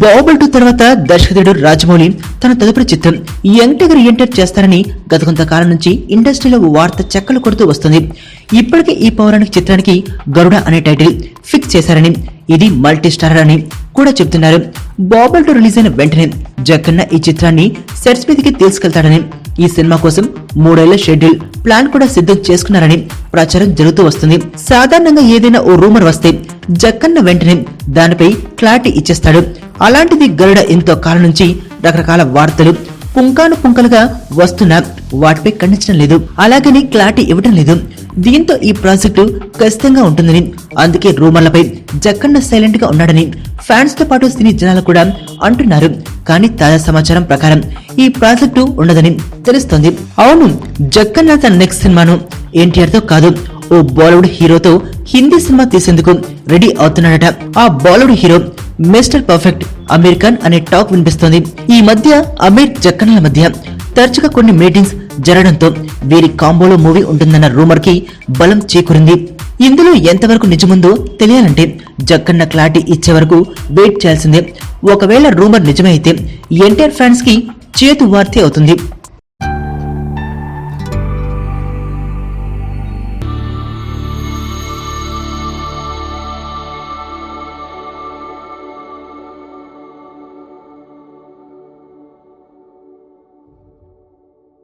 బాహుబలి 2 తర్వాత దర్శకుడు రాజమౌళి తన తదుపరి చిత్రం యంగ్ టైగర్ ఎంటర్ చేస్తారని గత కొంతకాలం నుంచి ఇండస్ట్రీలో వార్త చెక్కలు కొడుతూ వస్తుంది. ఇప్పటికే ఈ పౌరాణిక చిత్రానికి గరుడ అనే టైటిల్ ఫిక్స్ చేశారని, ఇది మల్టీ స్టారర్ అని కూడా చెబుతున్నారు. బాహుబలి 2 రిలీజ్ అయిన వెంటనే జక్కన్న ఈ చిత్రాన్ని సెట్స్ మీదకి తీసుకెళ్తాడని, ఈ సినిమా కోసం 3 ఏళ్ల షెడ్యూల్ ప్లాన్ కూడా సిద్ధం చేసుకున్నారని ప్రచారం జరుగుతూ వస్తుంది. సాధారణంగా ఏదైనా ఓ రూమర్ వస్తే జక్కన్న వెంటనే దానిపై క్లారిటీ ఇచ్చేస్తాడు. అలాంటిది గరుడ ఎంతో కాలం నుంచి రకరకాల వార్తలు పుంకాను పుంకలుగా వస్తున్నా వాటిపై ఖండించడం లేదు, అలాగని క్లారిటీ ఇవ్వడం లేదు. దీంతో ఈ ప్రాజెక్టు ఖచ్చితంగా ఉంటుందని, అందుకే రూమర్లపై జక్కన్న సైలెంట్ గా ఉన్నాడని ఫ్యాన్స్ తో పాటు సినీ జనాలు కూడా అంటున్నారు. కానీ తాజా సమాచారం ప్రకారం ఈ ప్రాజెక్టు ఉండదని తెలుస్తోంది. అవును, జక్కన్న తన నెక్స్ట్ సినిమాను ఎన్టీఆర్ తో కాదు, ఓ బాలీవుడ్ హీరోతో హిందీ సినిమా తీసేందుకు రెడీ అవుతున్నాడట. ఆ Bollywood hero mister perfect Aamir Khan అనే టాక్ వినిపిస్తోంది. ఈ మధ్య అమీర్ జక్కన్నల మధ్య తరచుగా కొన్ని మీటింగ్స్ జరగడంతో వీరి కాంబోలో మూవీ ఉంటుందన్న రూమర్ కి బలం చేకూరింది. ఇందులో ఎంతవరకు నిజముందో తెలియాలంటే జక్కన్న క్లారిటీ ఇచ్చే వరకు వెయిట్ చేయాల్సిందే. ఒకవేళ రూమర్ నిజమైతే ఎన్టీఆర్ ఫ్యాన్స్ కి చేతు వార్తే అవుతుంది.